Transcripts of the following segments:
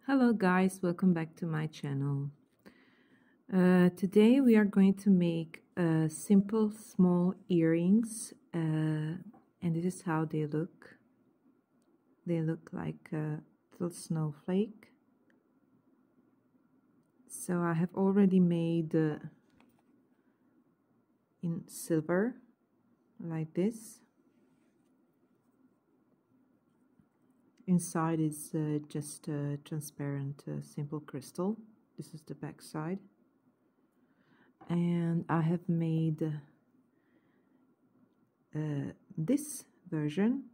Hello guys, welcome back to my channel. Today we are going to make simple small earrings and this is how they look. They look like a little snowflake. So I have already made in silver like this. Inside is just a transparent simple crystal. This is the back side. And I have made this version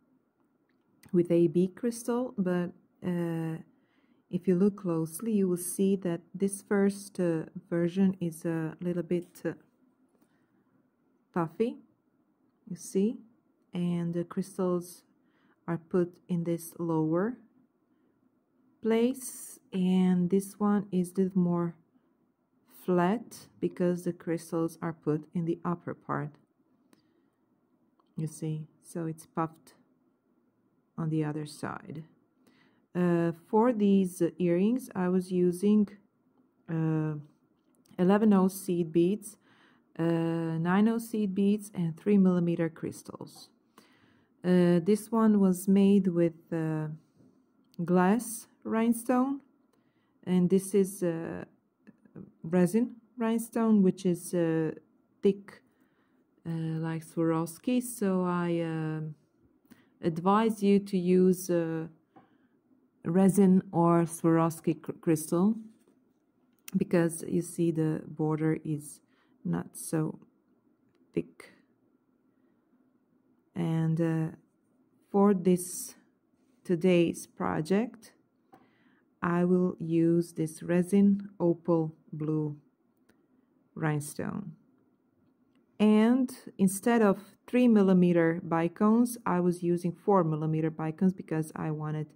with AB crystal, but if you look closely you will see that this first version is a little bit puffy, you see, and the crystals are put in this lower place, and this one is a little more flat because the crystals are put in the upper part, you see, so it's puffed on the other side. For these earrings I was using 11/0 seed beads, 9/0 seed beads, and 3mm crystals. This one was made with glass rhinestone, and this is resin rhinestone, which is thick like Swarovski, so I advise you to use resin or Swarovski crystal, because you see the border is not so thick. And for this today's project I will use this resin opal blue rhinestone, and instead of 3mm bicones I was using 4mm bicones because I wanted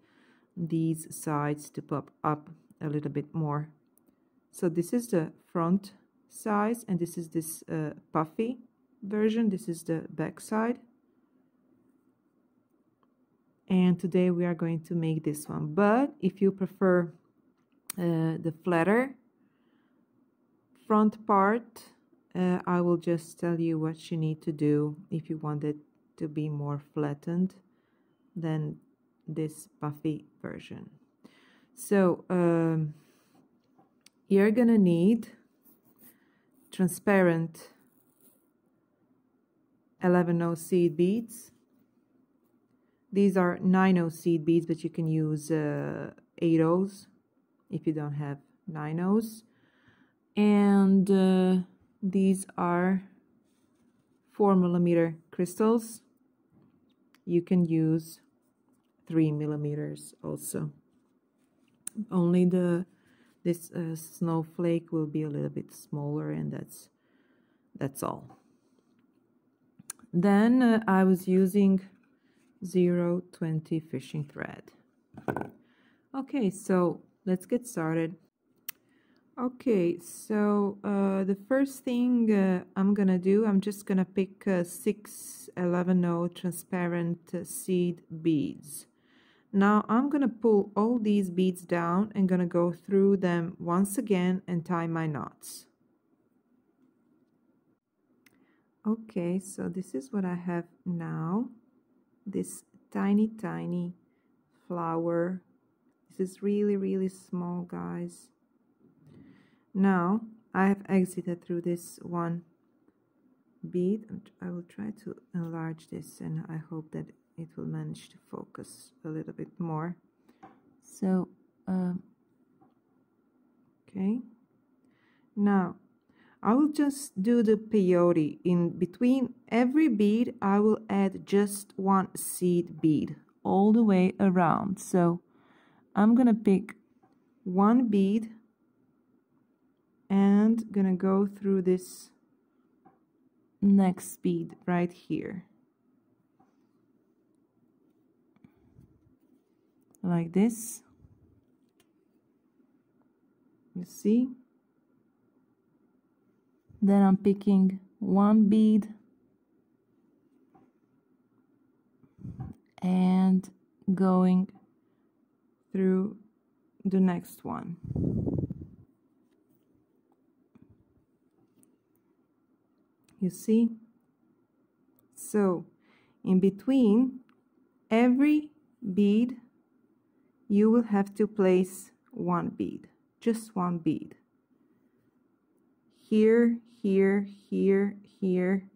these sides to pop up a little bit more. So this is the front size, and this is this puffy version. This is the back side, and today we are going to make this one. But if you prefer the flatter front part, I will just tell you what you need to do if you want it to be more flattened than this puffy version. So you're gonna need transparent 11/0 seed beads. These are 9/0 seed beads, but you can use 8/0s if you don't have 9/0s. And these are 4mm crystals. You can use 3mm also. Only this snowflake will be a little bit smaller, and that's all. Then I was using 0.20 fishing thread. Okay, so let's get started. Okay, so the first thing I'm gonna do, I'm just gonna pick 6 11/0 transparent seed beads. Now I'm gonna pull all these beads down and gonna go through them once again and tie my knots. Okay, so this is what I have now. This tiny flower. This is really small, guys. Now I have exited through this one bead. I will try to enlarge this, and I hope that it will manage to focus a little bit more. So okay, now I will just do the peyote. In between every bead I will add just one seed bead all the way around. So I'm gonna pick one bead and gonna go through this next bead right here, like this, you see. Then I'm picking one bead and going through the next one. You see? So in between every bead you will have to place one bead, just one bead. Here, here, here, here,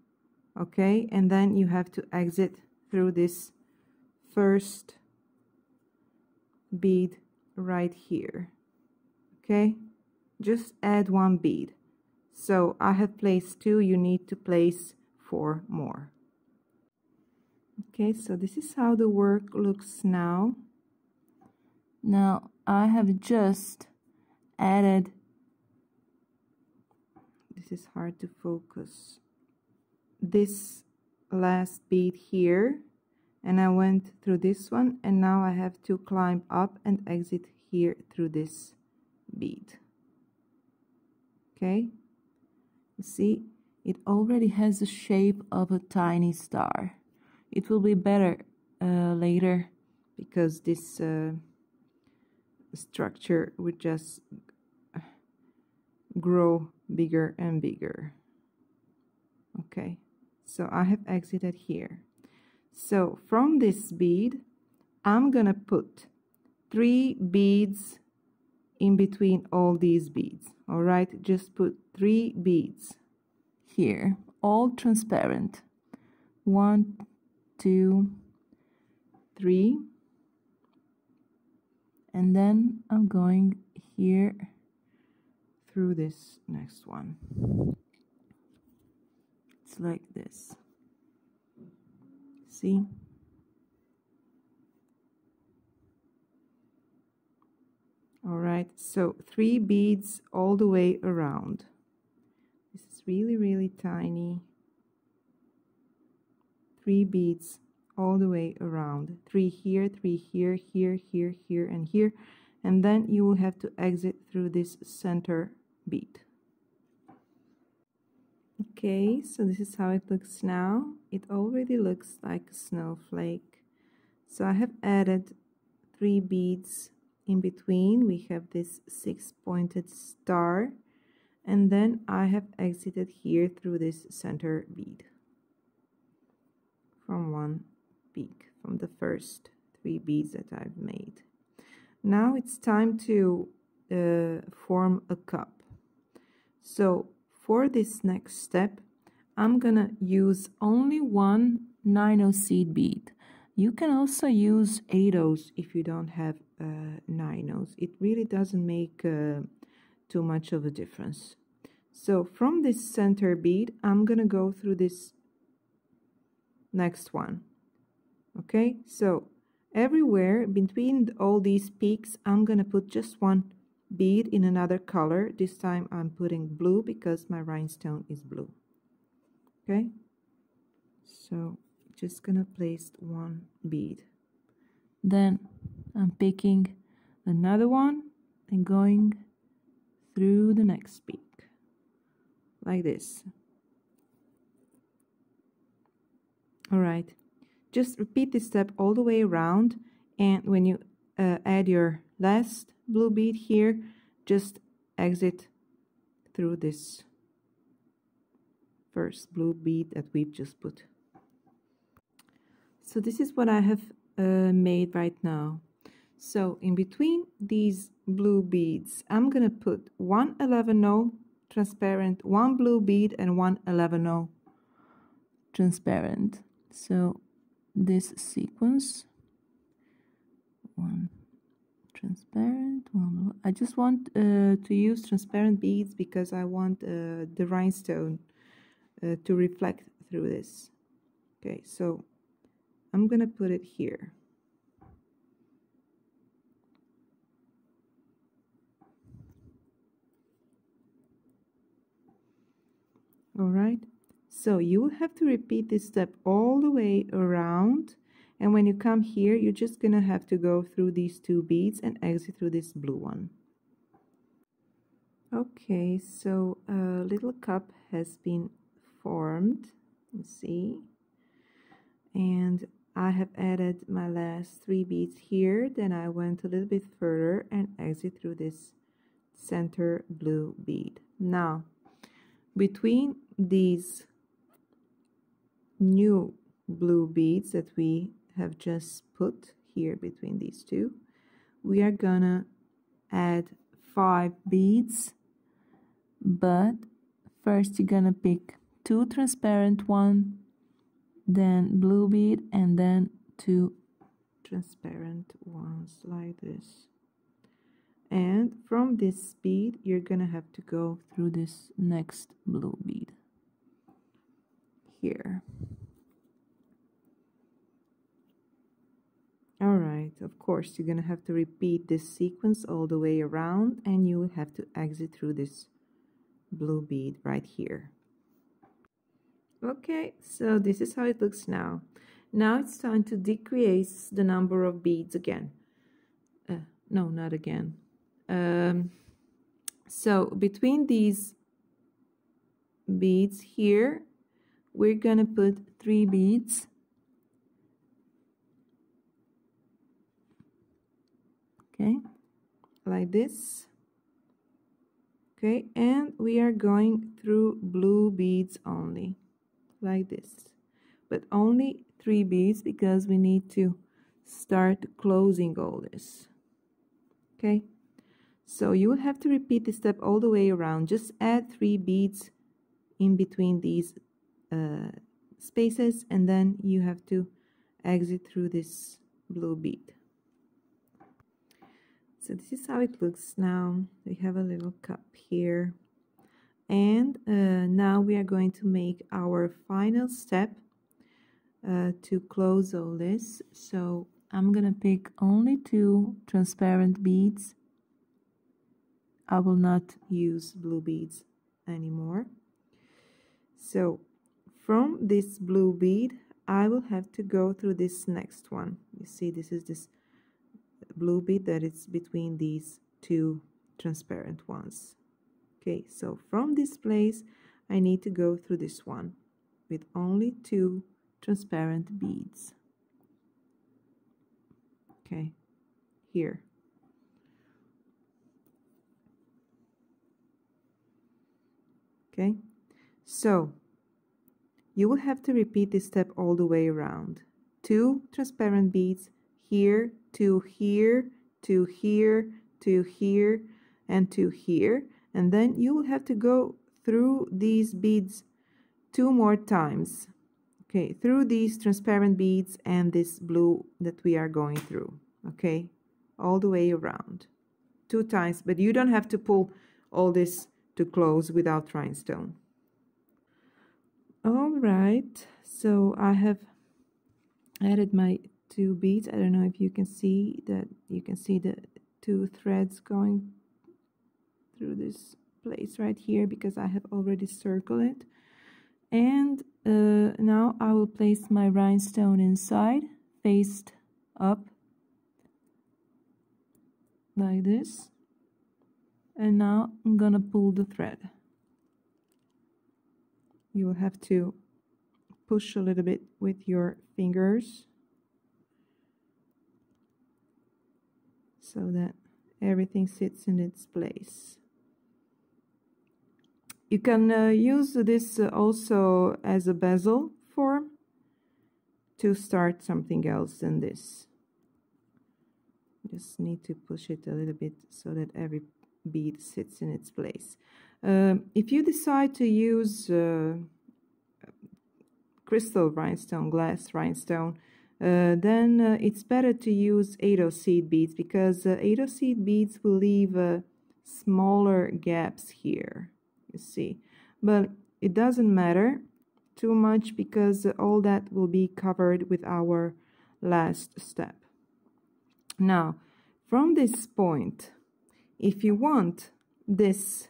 okay? And then you have to exit through this first bead right here, okay? Just add one bead. So I have placed 2, you need to place 4 more. Okay, so this is how the work looks now. Now I have just added, this is hard to focus, this last bead here, and I went through this one, and now I have to climb up and exit here through this bead. Okay, you see, it already has the shape of a tiny star. It will be better later, because this structure would just grow bigger and bigger. Okay, so I have exited here. So from this bead I'm gonna put 3 beads in between all these beads. All right, just put 3 beads here, all transparent. 1, 2, 3, and then I'm going here through this next one. It's like this. See? All right, so 3 beads all the way around. This is really, really tiny. 3 beads all the way around. 3 here, 3 here, here, here, here, and here. And then you will have to exit through this center bead. Okay, so this is how it looks now. It already looks like a snowflake. So I have added 3 beads in between. We have this 6-pointed star, and then I have exited here through this center bead from one peak, from the first 3 beads that I've made. Now it's time to form a cup. So for this next step, I'm gonna use only one 9/0 seed bead. You can also use 8/0s if you don't have 9/0s. It really doesn't make too much of a difference. So from this center bead, I'm gonna go through this next one. Okay, so everywhere between all these peaks, I'm gonna put just one bead in another color. This time I'm putting blue because my rhinestone is blue. Okay, so just gonna place one bead. Then I'm picking another one and going through the next peak like this. All right, just repeat this step all the way around, and when you add your last blue bead here, just exit through this first blue bead that we've just put. So this is what I have made right now. So in between these blue beads, I'm gonna put one 11/0 transparent, one blue bead, and one 11/0 transparent. So this sequence, one transparent, one. I just want to use transparent beads because I want the rhinestone to reflect through this. Okay, so I'm gonna put it here. All right, so you will have to repeat this step all the way around, and when you come here, you're just gonna have to go through these 2 beads and exit through this blue one. Okay, so a little cup has been formed, you see, and I have added my last 3 beads here, then I went a little bit further and exit through this center blue bead. Now, between these new blue beads that we have just put here between these two, we are gonna add 5 beads, but first you're gonna pick 2 transparent one, then blue bead, and then 2 transparent ones like this. And from this bead you're gonna have to go through this next blue bead here. Alright, of course you're gonna have to repeat this sequence all the way around, and you will have to exit through this blue bead right here. Okay, so this is how it looks now. Now it's time to decrease the number of beads again. No, not again. So between these beads here, we're gonna put 3 beads. Okay, like this. Okay, and we are going through blue beads only, like this. But only 3 beads because we need to start closing all this. Okay, so you will have to repeat this step all the way around. Just add 3 beads in between these spaces, and then you have to exit through this blue bead. So this is how it looks now. We have a little cup here, and now we are going to make our final step to close all this. So I'm gonna pick only 2 transparent beads. I will not use blue beads anymore. So from this blue bead I will have to go through this next one. You see, this is this blue bead that is between these 2 transparent ones. Okay, so from this place I need to go through this one with only 2 transparent beads. Okay, here. Okay, so you will have to repeat this step all the way around. 2 transparent beads here, 2 here, 2 here, 2 here, and 2 here, and then you will have to go through these beads 2 more times. Okay, through these transparent beads and this blue that we are going through. Okay, all the way around 2 times, but you don't have to pull all this to close without rhinestone. All right, so I have added my 2 beads. I don't know if you can see that. You can see the 2 threads going through this place right here because I have already circled it. And now I will place my rhinestone inside, faced up like this. And now I'm gonna pull the thread. You will have to push a little bit with your fingers so that everything sits in its place. You can use this also as a bezel form to start something else than this. Just need to push it a little bit so that every bead sits in its place. If you decide to use crystal rhinestone, glass rhinestone, then it's better to use 8 seed beads because 8 seed beads will leave smaller gaps here, you see. But it doesn't matter too much because all that will be covered with our last step. Now, from this point, if you want this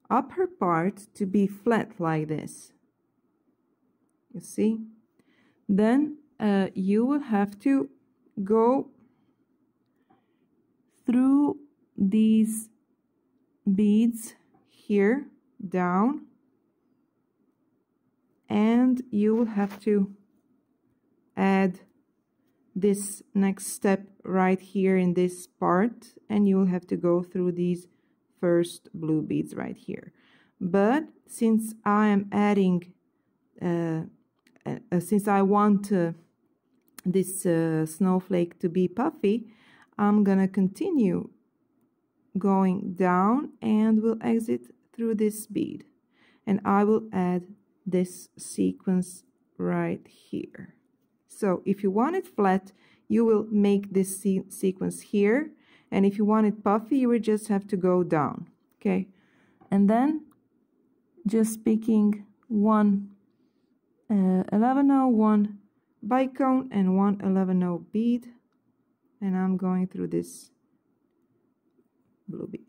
upper part to be flat like this, you see, then you will have to go through these beads here down, and you will have to add this next step right here in this part, and you will have to go through these first blue beads right here. But since I am adding, since I want this snowflake to be puffy, I'm gonna continue going down and will exit through this bead, and I will add this sequence right here. So if you want it flat, you will make this sequence here, and if you want it puffy, you will just have to go down, okay? And then just picking one 11-0, one bicone, and one 11-0 bead, and I'm going through this blue bead.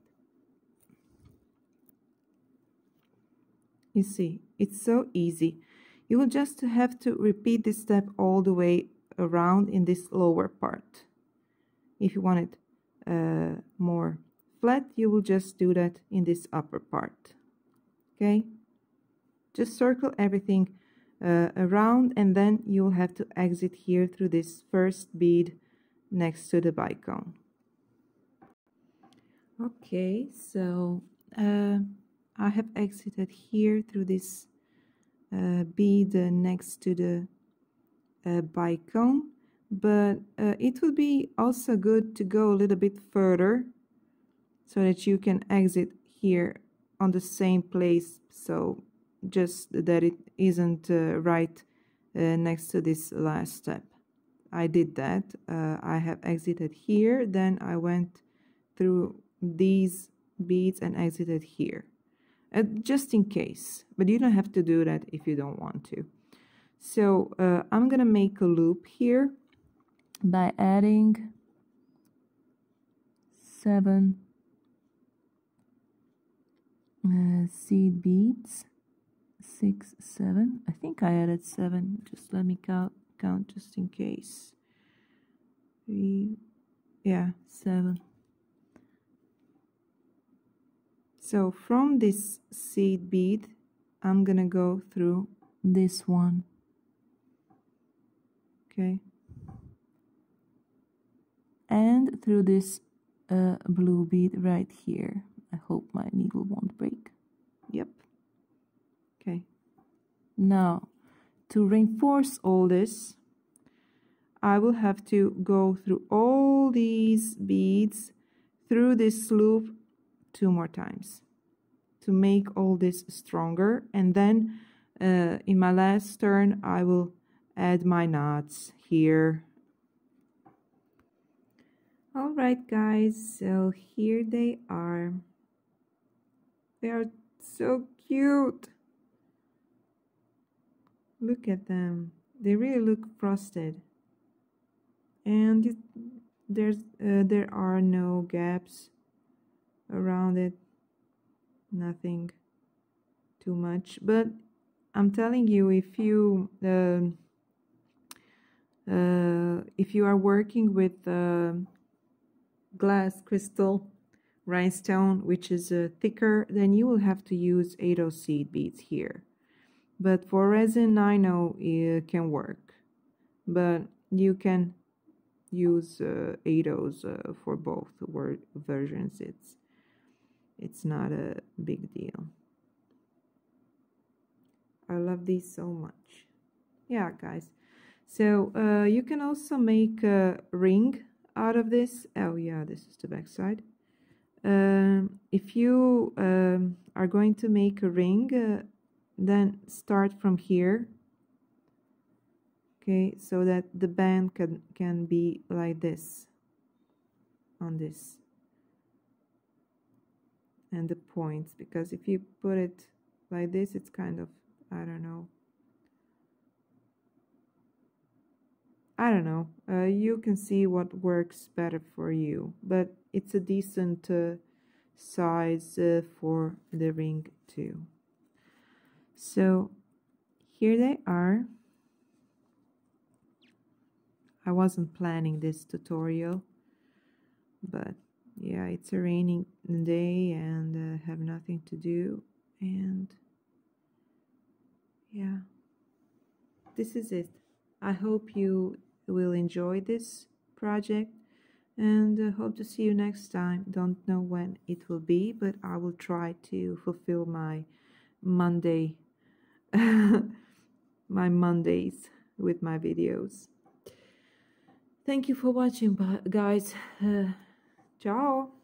You see, it's so easy. You will just have to repeat this step all the way around in this lower part. If you want it more flat, you will just do that in this upper part. Okay? Just circle everything around, and then you'll have to exit here through this first bead next to the bicone. Okay, so I have exited here through this bead next to the bicone, but it would be also good to go a little bit further so that you can exit here on the same place, so just that it isn't right next to this last step. I did that. I have exited here, then I went through these beads and exited here. Just in case, but you don't have to do that if you don't want to. So I'm gonna make a loop here by adding 7 seed beads. 6, 7. I think I added 7. Just let me count just in case. 3, yeah, 7. So from this seed bead, I'm gonna go through this one. Okay. And through this blue bead right here. I hope my needle won't break. Yep. Okay. Now, to reinforce all this, I will have to go through all these beads through this loop 2 more times to make all this stronger, and then in my last turn I will add my knots here. All right, guys, so here they are. They are so cute. Look at them. They really look frosted, and there are no gaps around it, nothing too much. But I'm telling you, if you are working with glass crystal rhinestone, which is thicker, then you will have to use 8-0 seed beads here. But for resin, 9-0 it can work, but you can use 8-0s for both versions. It's not a big deal. I love these so much. Yeah, guys. So you can also make a ring out of this. Oh yeah, this is the back side. If you are going to make a ring, then start from here. Okay, so that the band can be like this on this, and the points, because if you put it like this, it's kind of, I don't know. You can see what works better for you, but it's a decent size for the ring too. So here they are. I wasn't planning this tutorial, but yeah, it's a raining day and have nothing to do, and yeah, this is it. I hope you will enjoy this project, and hope to see you next time. Don't know when it will be, but I will try to fulfill my Monday my Mondays with my videos. Thank you for watching, guys. Ciao.